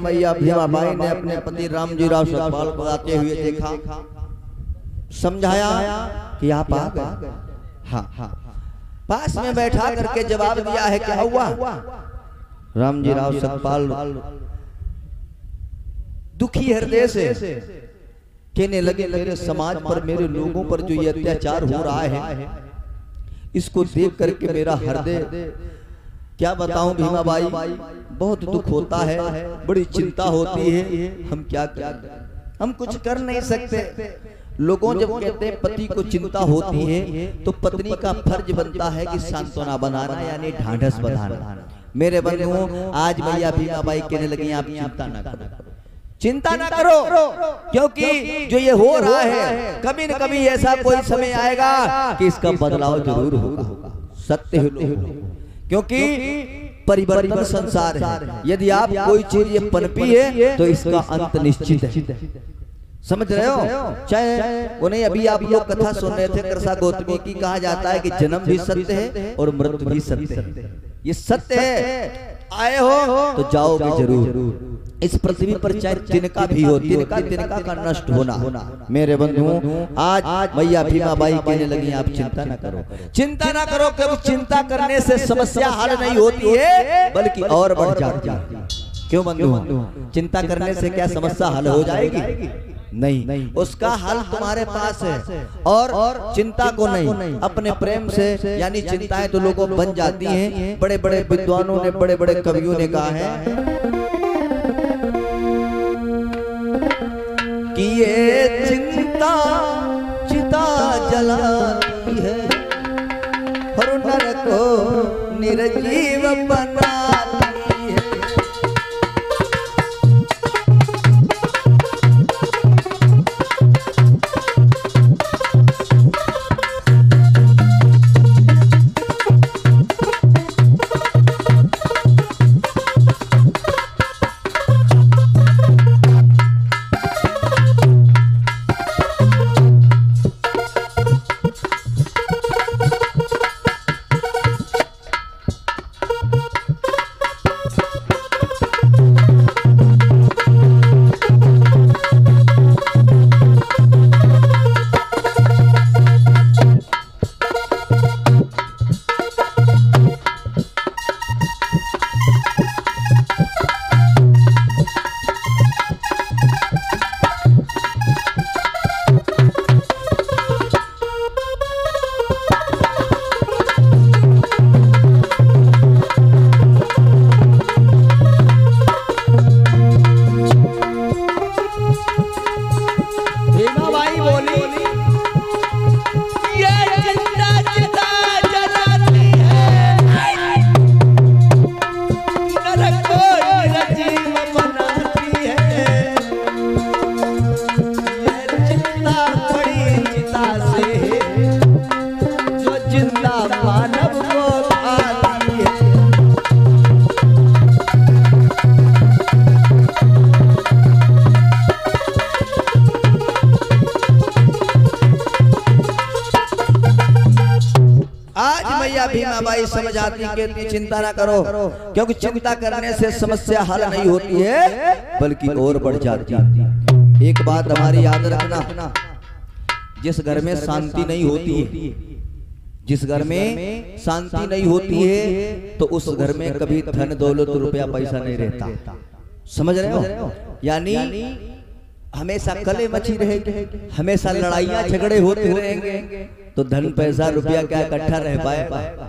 मैया भीमाबाई ने अपने पति रामजीराव सतपाल को आते हुए देखा, समझाया कि आप आ गए। हाँ, पास में बैठा करके जवाब दिया है, क्या हुआ? रामजीराव सतपाल दुखी हृदय से कहने लगे, मेरे समाज पर, मेरे लोगों पर जो ये अत्याचार हो रहा है, इसको देख करके मेरा हृदय, क्या बताऊं भीमाबाई, बहुत दुख होता है, बड़ी चिंता होती है। हम क्या करें? हम कुछ कर नहीं सकते। लोगों जब कहते हैं पति को चिंता होती है, तो पत्नी का फर्ज बनता है कि सांत्वना बनाना, यानी ढांढस बंधाना। मेरे बंधुओं, आज मैया भीमाबाई कहने लगी, आप चिंता ना करो, चिंता ना करो, क्योंकि जो ये हो रहा है, कभी न कभी ऐसा कोई समय आएगा कि इसका बदलाव जरूर होगा। सत्य है, क्योंकि परिवर्तन संसार है। यदि आप कोई चीज ये पनपी है, तो इसका अंत निश्चित है। समझ रहे हो? चाहे उन्हें अभी आप लोग कथा सुन रहे थे कृष्णा गौतमी की, कहा जाता है कि जन्म भी सत्य है और मृत्यु भी सत्य है। ये सत्य है। आए हो तो जाओगे जरूर। इस पृथ्वी पर चाहे तिनका भी हो, तिनका का नष्ट होना। मेरे बंधुओं, आज मैया भीमाबाई कहने लगी, आप चिंता ना करो, चिंता ना करो, क्योंकि चिंता करने से समस्या हल नहीं होती है, बल्कि और बढ़ जाती है। क्यों बंधुओं? चिंता करने से क्या समस्या हल हो जाएगी? नहीं, उसका हल तुम्हारे पास है। और चिंता को नहीं, अपने प्रेम से, यानी चिंताएं तो लोगों बन जाती हैं। बड़े बड़े विद्वानों ने, बड़े बड़े कवियों ने कहा है कि ये चिंता चिता जलाती है और नर को निर्जीव बनाती है। भीमाबाई समझ आती कि चिंता ना करो, क्योंकि चिंता करने से समस्या हल नहीं होती है, बल्कि और बढ़ जाती है। एक बात हमारी याद रखना, जिस घर में शांति नहीं होती है, जिस घर में शांति नहीं होती है, तो उस घर में कभी धन दौलत रुपया पैसा नहीं रहता। समझ रहे हो? यानी हमेशा कले मची रहेगी, हमेशा लड़ाइयाँ झगड़े होते रहेंगे, तो धन पैसा रुपया क्या इकट्ठा रह पाएगा?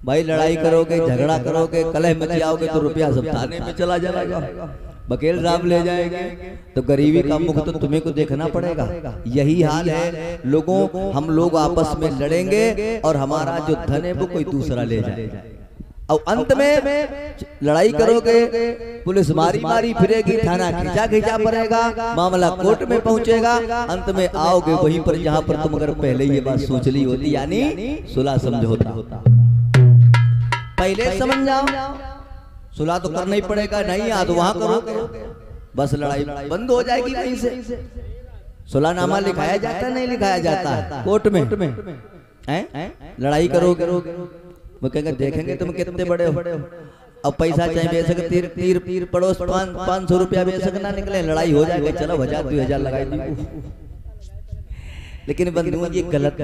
भाई लड़ाई करोगे, झगड़ा करोगे, कलह मचाओगे, तो रुपया सब थाने में चला जाएगा, वकील साहब ले जाएंगे, तो गरीबी का मुख तो तुम्हें को देखना पड़ेगा। यही हाल है लोगों, हम लोग आपस में लड़ेंगे और हमारा जो धन है वो कोई दूसरा ले जाएगा, और अंत में लड़ाई करोगे, पुलिस मारी मारी फिरेगी, थाना खींचा खींचा पड़ेगा, मामला कोर्ट में पहुंचेगा, अंत में आओगे वहीं पर जहां पर तुम अगर पहले ये बात सोच ली होती, यानी सुलह समझौता होता। पहले समझ जाओ, सुलह तो करना ही पड़ेगा, नहीं आ तो वहां करोगे, बस लड़ाई बंद हो जाएगी कहीं से। सुलहनामा लिखाया जाता नहीं लिखाया जाता कोर्ट में, लड़ाई करोगे, वो कहेंगे देखेंगे तुम कितने बड़े हो, अब पैसा चाहे बेशक तीर तीर तीर पड़ोस 500 रुपया बेशक ना निकले, लड़ाई हो जाएगी, चलो 1000-2000 लगाई दी। लेकिन बंधुओं ये गलत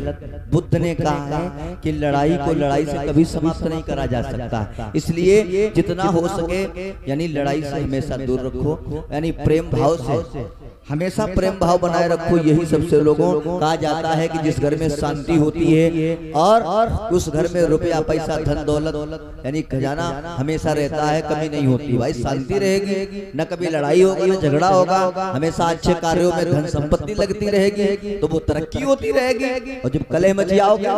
बुद्ध ने कहा है कि लड़ाई को लड़ाई से कभी समाप्त नहीं करा जा सकता। इसलिए जितना हो सके यानी लड़ाई से हमेशा दूर रखो, यानी प्रेम भाव से हमेशा प्रेम भाव बनाए रखो। यही सबसे लोगों कहा जाता है कि जिस घर में शांति होती है और उस घर में रुपया पैसा धन दौलत यानी खजाना हमेशा रहता है, कभी नहीं होती। भाई शांति रहेगी, न कभी लड़ाई होगी, न झगड़ा होगा, हमेशा अच्छे कार्यों में धन संपत्ति लगती रहेगी, तो वो तरक्की होती रहेगी। और जब कलह मच जाओगे,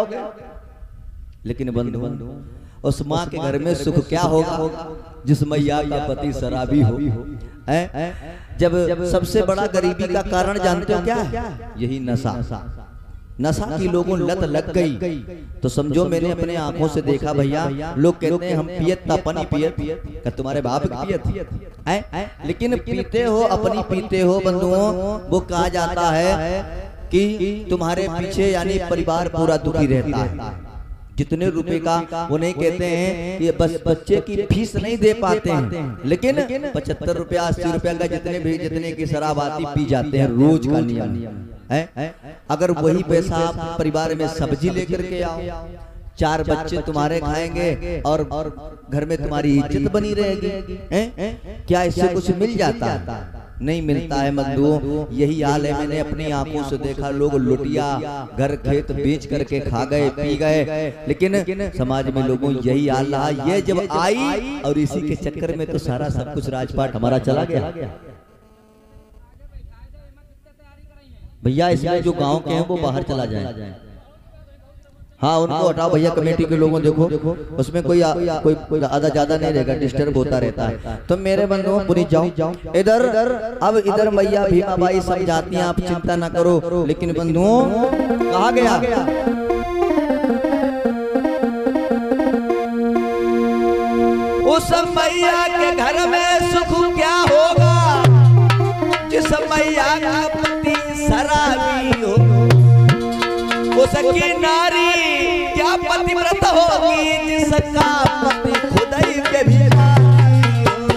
लेकिन बंधु उस माँ के घर में सुख क्या होगा जिस मैया का पति शराबी हो। जब सबसे बड़ा गरीबी का कारण जानते हो क्या है? यही नशा की लोगों लत लग गई। तो समझो मैंने अपने आंखों से देखा भैया, लोग कहते हैं हम पियत अपनी पियत, तुम्हारे बाप की पियत, लेकिन पीते हो अपनी पीते हो बंधुओं, वो कहा जाता है कि तुम्हारे पीछे यानी परिवार पूरा दुखी रहता है। जितने रुपए का वो नहीं कहते हैं कि बस बच्चे की फीस नहीं दे पाते हैं, लेकिन 75 रुपया 80 रुपया का जितने की शराब आती पी जाते हैं, रोज का नियम है। अगर वही पैसा आप परिवार में सब्जी लेकर के आओ, 4 बच्चे तुम्हारे खाएंगे और घर में तुम्हारी इज्जत बनी रहेगी, क्या इससे कुछ मिल जाता है? नहीं मिलता है बंधुओं। यही हाल है, मैंने अपनी आंखों से देखा। लोग लुटिया घर खेत बेच करके खा गए पी गए, लेकिन समाज में लोगों यही हाल रहा। ये जब आई और इसी के चक्कर में तो सारा सब कुछ राजपाट हमारा चला गया भैया। इसमें जो गांव के हैं वो बाहर चला जाए। हाँ उनको हटाओ भैया, कमेटी के लोगों देखो उसमें कोई आधा ज्यादा नहीं रहेगा, डिस्टर्ब होता रहता है। तो मेरे बंधुओं पुनीत जाओ इधर। अब इधर मैया भीमाबाई समझाती हैं, आप चिंता ना करो। लेकिन बंधुओं कहा गया उस मैया के घर में सुख क्या होगा जिस मैया का पति शराबी हो। उसकी नारी क्या पतिव्रत होगी जिसका पति खुद ही व्यभिचारी हो।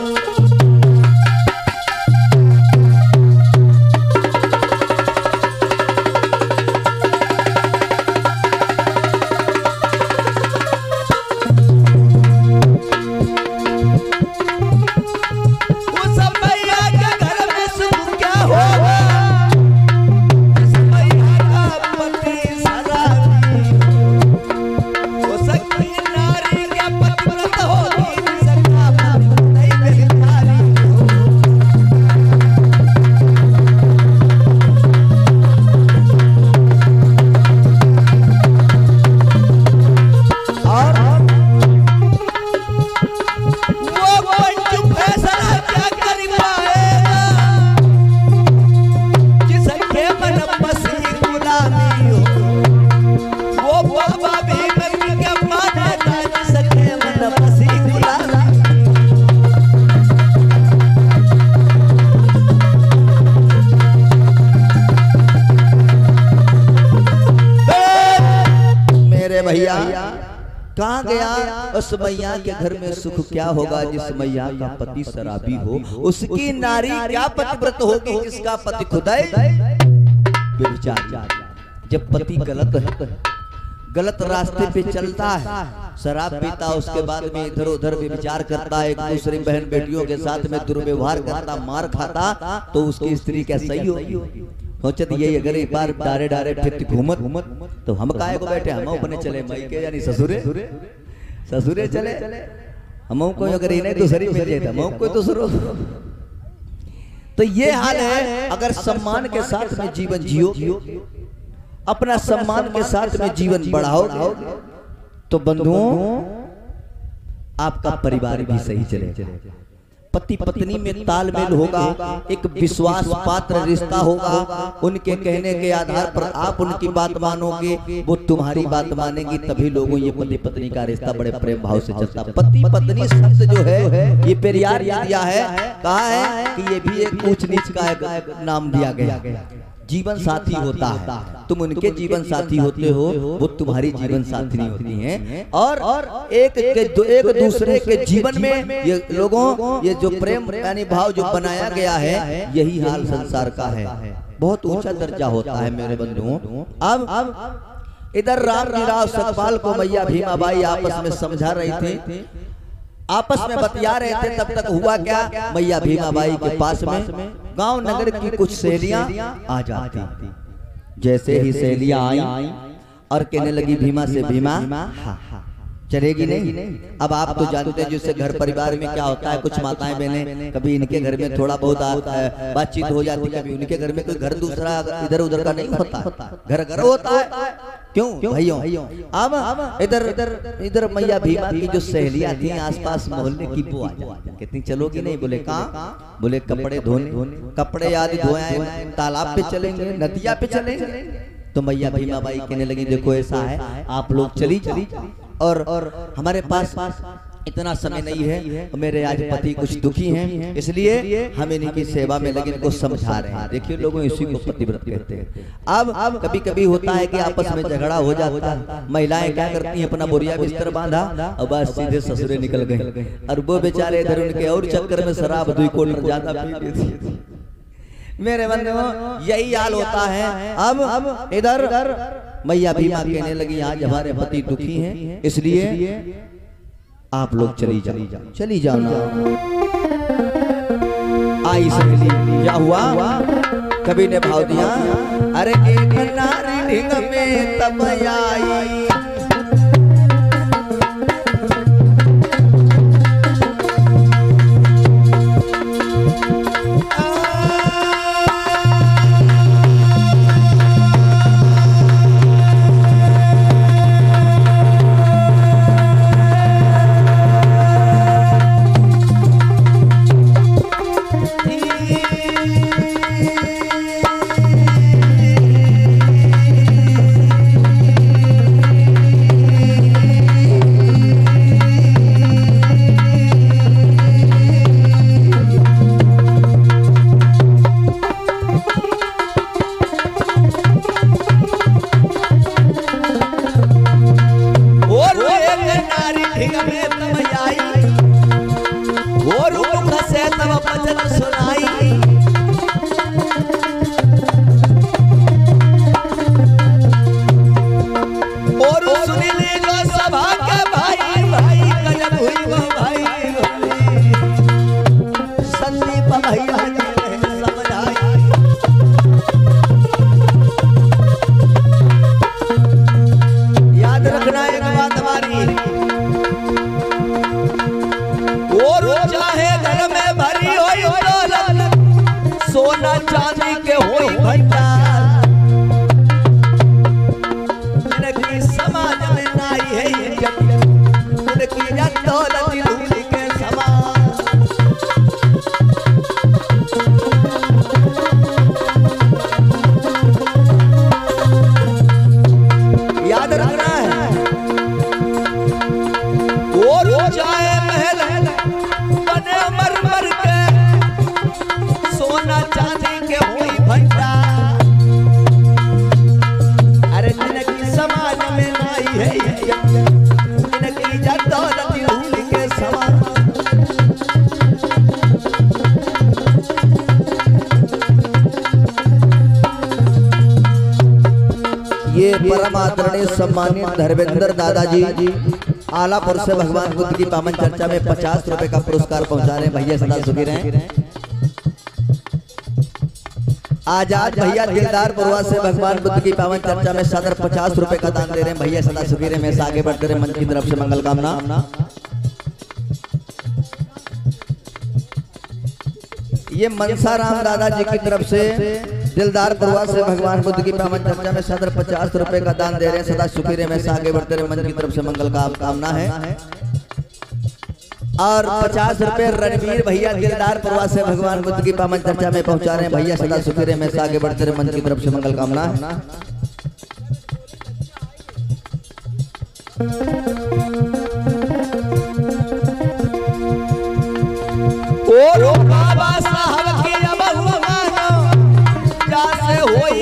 उस मैया के घर में सुख क्या होगा जिस मैया का पति कहाँ गया? उस मैया के घर में सुख क्या होगा जिस मैया का पति शराबी हो। उसकी नारी क्या पतिव्रत होगी जिसका पति खुदा व्यभिचारी। जब पति गलत रास्ते पे चलता है, शराब पीता, उसके बाद में इधर उधर व्यभिचार करता है, एक दूसरी बहन बेटियों के साथ में दुर्व्यवहार करता, मार खाता, तो उसकी स्त्री क्या सही होगी? सोचत ये अगर एक बार डारे डारे फिर घूमत तो हम काहे को बैठे, हम अपने चले मायके यानी ससुरे चले। हम को अगर इन्हें दूसरी मिल जाता हम को दूसरो। तो ये हाल है। अगर सम्मान के साथ में जीवन जियो, अपना सम्मान के साथ में जीवन बढ़ाओ, तो बंधुओं आपका परिवार भी सही चलेगा। पति पत्नी में तालमेल होगा, एक विश्वास पात्र रिश्ता होगा। उनके कहने के आधार पर आप उनकी बात मानोगे, वो तुम्हारी बात मानेंगी, तभी लोगों ये पति पत्नी का रिश्ता बड़े प्रेम भाव से चलता। पति पत्नी शब्द जो है ये पेरियार ने दिया है, कहा है कि ये भी एक ऊंच नीच का नाम दिया गया। जीवन साथी होता है, तुम उनके जीवन साथी होते हो, वो तुम्हारी जीवन साथी नहीं होती हैं। और एक दूसरे के जीवन में ये लोगों ये जो प्रेम यानी भाव जो बनाया गया है, यही हाल संसार का है। बहुत ऊंचा दर्जा होता है मेरे बंधुओं। अब इधर रामजीराव सतपाल को मैया भीमाबाई आपस में समझा रही थी, आपस में बतिया रहे थे। तब तक हुआ क्या, मैया भीमाबाई के पास में गांव नगर की कुछ सहेलियां आ जाती। जैसे ही सहेलियां आई और कहने लगी भीमा से, भीमा चलेगी नहीं। अब आप तो जानते हैं जिससे घर परिवार में क्या होता है, कुछ माताएं बहनें कभी इनके घर में थोड़ा बहुत बातचीत हो जाती है, कभी उनके घर में कोई घर दूसरा इधर उधर का नहीं होता, घर घर होता है। क्यों भाइयों? अब इधर मैया भीमा की जो सहेलियां थी आसपास मोहल्ले की, वो आ जाती, कहती चलोगी नहीं? बोले कहाँ? बोले कपड़े धोने। कपड़े आदि धोए, तालाब पे चलेंगे, नदिया पे चलेंगे। तो मैया भीमाबाई कहने लगी देखो ऐसा है, आप लोग चली और हमारे पास इतना समय नहीं है, मेरे आज पति कुछ दुखी हैं, इसलिए हम इनकी सेवा में लगे, इनको समझा रहे हैं। देखिए लोगों, इसी को पतिव्रत कहते हैं। अब कभी कभी होता है कि आपस में झगड़ा हो जाता है, महिलाएं क्या करती हैं, अपना बोरिया बिस्तर बांधा और बस सीधे ससुरे निकल गए, और वो बेचारे इधर उनके और चक्कर में शराब 2 क्वार्टर ज्यादा पी लेती है। मेरे बंधुओं, यही हाल होता है। अब इधर मैया भीमा कहने लगी आज हमारे पति दुखी हैं, इसलिए आप लोग चली जाओ ना। आई सहेली, क्या हुआ? कभी ने भाव दिया, अरे एक नारी ढिंग में तब आई, सोना चांदी के होई भंडार, इनकी समाज में नाई है इज्जत, उनकी दौलत धूल के समान। याद रखना है, और चाहे महल बने मरमर के, सोना चांदी के हुई भंडार, अरे इनकी समाज में नाई है इनकी दौलत धूल के समान। ये परम आदरणीय सम्मानित धर्मेंद्र दादाजी आलापुर से भगवान बुद्ध की पावन चर्चा में 50 रुपए का पुरस्कार पहुंचा रहे हैं। भैया सदा सुखी रहें। आजाद भैया दिलदार पुरवा से भगवान बुद्ध की पावन चर्चा में सदर 50 रुपए का दान दे रहे हैं। भैया सदा सुखी रहे, में आगे बढ़ते रहे, मन की तरफ से मंगल कामना। ये मनसा राम दादाजी की तरफ से दिलदार पुरवा से भगवान बुद्ध की पावन चर्चा में सदर 50 रुपए का दान दे रहे हैं। सदा सुखी रहे, में आगे बढ़ते रहे, मन की तरफ से मंगल का कामना है। और 50 रुपए रणवीर भैया दिलदार पुरवा से भगवान बुद्ध की पावन चर्चा में पहुंचा रहे हैं। भैया सदा सुखी रहे, में आगे बढ़ते रहे, मन की तरफ से मंगल कामना है। और बाबा साहब की अब हुआ जासे होई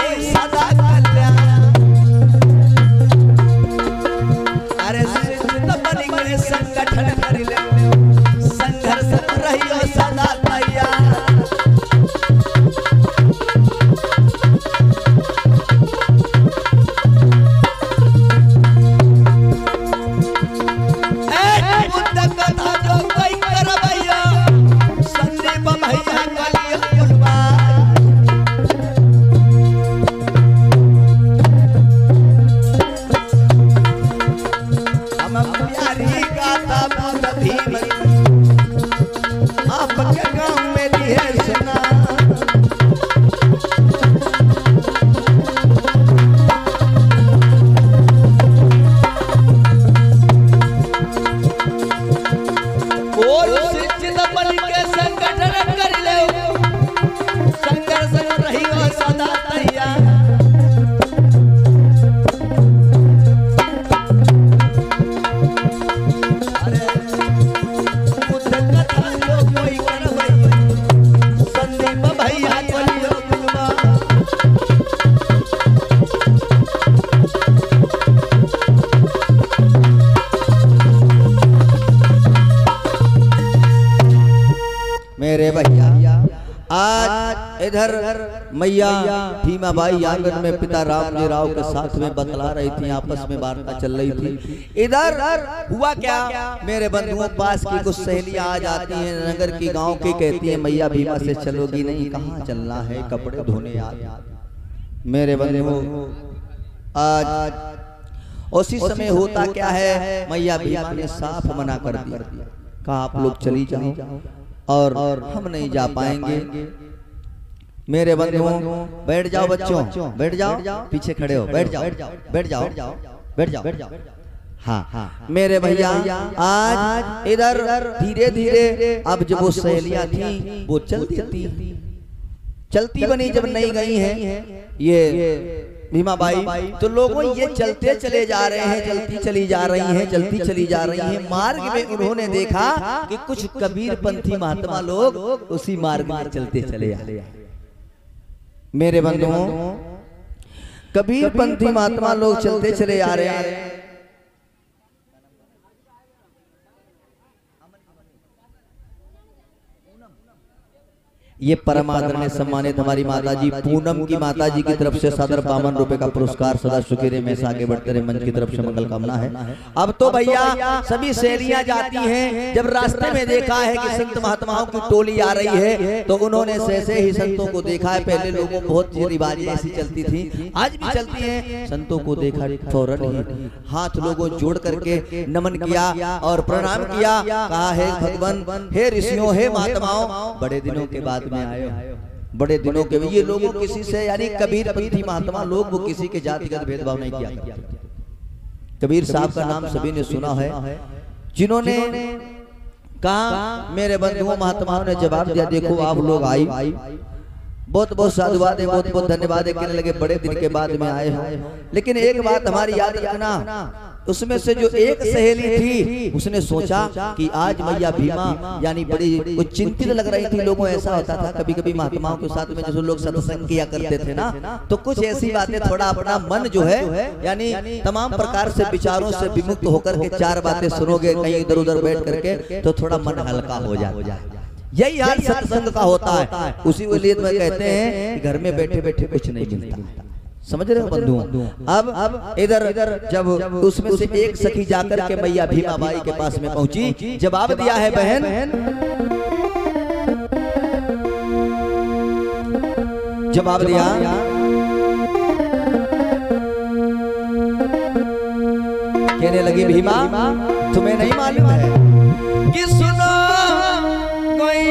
की गाता बुद्ध भीम आपके गांव में लिए सुना। मेरे भैया आज इधर मैया भीमाबाई आंगन में पिता रामजी राव के साथ में बतला रही थी, आपस में वार्ता चल रही थी। इधर हुआ क्या, मेरे बंधुओं पास की कुछ सहेलियां आ जाती हैं, नगर की गांव की, कहती है मैया भीमा से चलोगी नहीं? कहाँ चलना है, कपड़े धोने आज। मेरे बंधुओं आज उसी समय होता क्या है, मैया भीमा ने साफ मना कर दिया, कहा आप लोग चली जाओ और हम नहीं जा पाएंगे। मेरे बंधुओं बैठ जाओ बच्चों, बैठ जाओ, पीछे खड़े हो, बैठ जाओ, बैठ जाओ, बैठ जाओ। हाँ मेरे भैया आज इधर धीरे धीरे अब जब वो सहेलियां थी वो चलती बनी, जब नहीं गई हैं ये भीमाबाई, तो लोगों ये चलते चले जा रहे हैं, चलती चली जा रही हैं, चलती चली जा रही हैं। मार्ग में उन्होंने देखा कि कुछ कबीर पंथी महात्मा लोग उसी मार्ग में चलते चले आ रहे हैं। मेरे बंधुओं कबीर पंथी महात्मा लोग चलते चले आ रहे हैं। ये परम आदरणीय सम्मानित हमारी माताजी पूनम की माताजी की तरफ से सादर 52 रुपए का पुरस्कार सदा शुक्रिया में से आगे बढ़ते रहे, मंच की तरफ से मंगल कामना है। अब तो भैया सभी सहेलियां जाती हैं, जब रास्ते में देखा है कि संत महात्माओं की टोली आ रही है तो उन्होंने से ही संतों को देखा है। पहले लोगों बहुत रिवाजें ऐसी चलती थी, आज भी चलती हैं। संतों को देखा फौरन ही हाथ लोगों जोड़ करके नमन किया और प्रणाम किया, कहा है भगवान, हे ऋषियों, हे महात्माओं, बड़े दिनों के बाद में आए, बड़े दिनों के। ये लोगों किसी से यानी कबीर पंथी महात्मा लोग वो किसी के जातिगत भेदभाव नहीं किया। कबीर साहब का नाम सभी ने सुना है, जिन्होंने कहा मेरे बंधुओं महात्माओं ने जवाब दिया, देखो आप लोग आई, बहुत बहुत साधुवाद है, बहुत बहुत धन्यवाद है, कहने लगे बड़े दिन के बाद में आए हो। लेकिन एक बात हमारी याद रखना, उसमें से जो एक सहेली थी उसने सोचा कि आज मैया भीमा यानी बड़ी कुछ चिंतित लग रही थी। लोगों ऐसा होता था कभी कभी महात्माओं के साथ में जैसे लोग सत्संग किया करते थे ना, तो कुछ ऐसी बातें थोड़ा अपना मन जो है यानी तमाम प्रकार से विचारों से विमुक्त होकर के चार बातें सुनोगे कहीं इधर उधर बैठ करके तो थोड़ा मन हल्का हो जाए। यही हाल सत्संग का होता है। उसी के लिए मैं कहते हैं घर में बैठे बैठे कुछ नहीं मिलता, समझ रहे हो बंधुओं। अब इधर जब उसमें से एक सखी जाकर के मैया भीमाबाई के पास में पहुंची, जवाब दिया है बहन, जवाब दिया, कहने लगी भीमा तुम्हें नहीं मालूम है कि सुनो कोई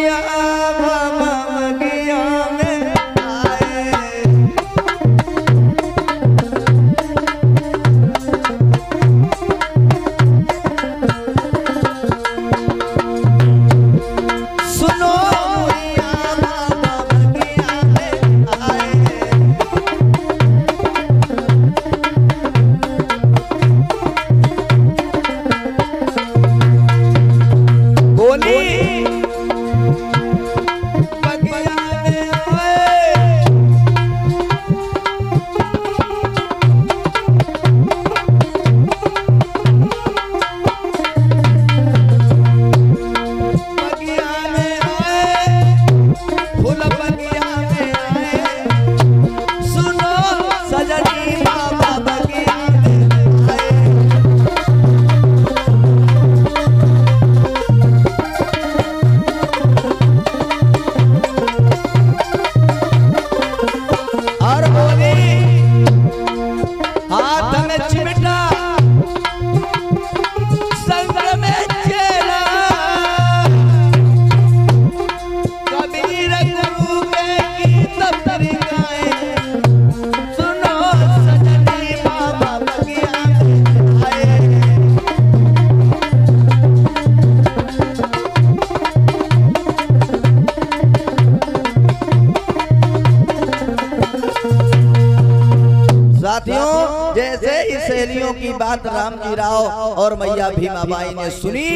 साथियों, जैसे ही सहेलियों की बात राम जी राव और मैया भीमाबाई ने सुनी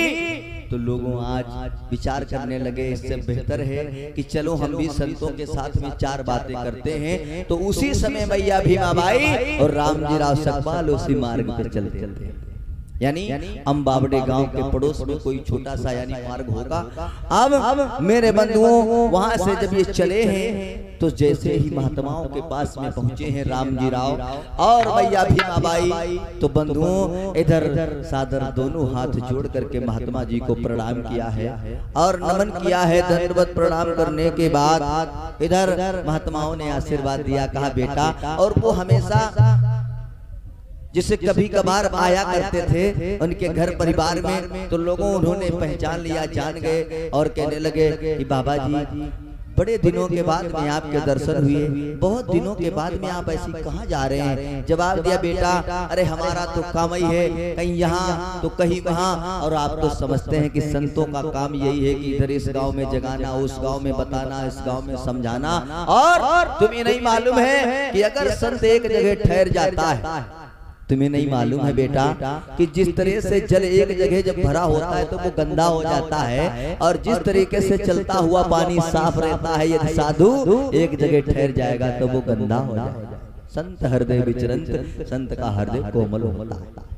तो लोगों आज विचार करने लगे, इससे बेहतर है कि चलो हम भी संतों के साथ में चार बातें करते हैं। तो उसी समय मैया भीमाबाई और राम जी राव सकपाल उसी मार्ग पर चलते यानी अम्बावड़े गांव के पड़ोस में कोई छोटा सा यानी मार्ग होगा। अब मेरे बंधुओं वहां से जब ये चले हैं तो जैसे ही महात्माओं के पास में पहुंचे हैं राम जी राव और मैया भीमाबाई, तो बंधुओं इधर सादर दोनों हाथ जोड़ करके महात्मा जी को प्रणाम किया है और नमन किया है। दंडवत प्रणाम करने के बाद इधर महात्माओं ने आशीर्वाद दिया, कहा बेटा, और वो हमेशा जिसे कभी कभार आया करते थे उनके घर परिवार में, तो लोगों उन्होंने पहचान लिया, जान गए और कहने लगे कि बाबा जी बड़े दिनों के बाद में आपके दर्शन हुए, बहुत दिनों के बाद में आप ऐसी कहाँ जा रहे हैं? जवाब दिया, बेटा अरे हमारा तो काम ही है, कहीं यहाँ तो कहीं वहाँ, और आप तो समझते हैं कि संतों का काम यही है कि इधर इस गांव में जगाना, उस गांव में बताना, इस गांव में समझाना। और तुम्हें नहीं मालूम है कि अगर संत एक जगह ठहर जाता है, तुम्हें नहीं मालूम है बेटा कि जिस तरह से जल एक जगह जब भरा होता है तो वो गंदा हो जाता है, और जिस तरीके से चलता हुआ पानी साफ रहता है, यदि साधु एक जगह ठहर जाएगा तो वो गंदा हो जाएगा। संत हृदय विचरंत, संत का हृदय कोमल होता है,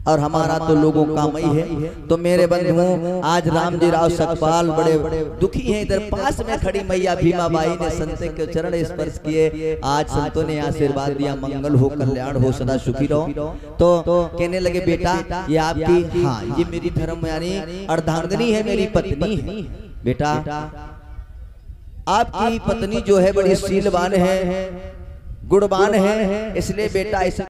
और हमारा तो लोगों का मई है। तो मेरे बंधुओं आज राम जी राव सकपाल बड़े दुखी हैं। इधर पास में खड़ी मैया भीमाबाई ने संत के चरण स्पर्श किए, आज संतों ने आशीर्वाद दिया, मंगल हो, कल्याण हो, सदा सुखी रहो। तो कहने लगे बेटा ये आपकी, हाँ ये मेरी धर्म यानी अर्धांगिनी है, मेरी पत्नी है। बेटा आपकी पत्नी जो है बड़ी शीलवान है, गुणवान है, इसलिए बेटा ऐसा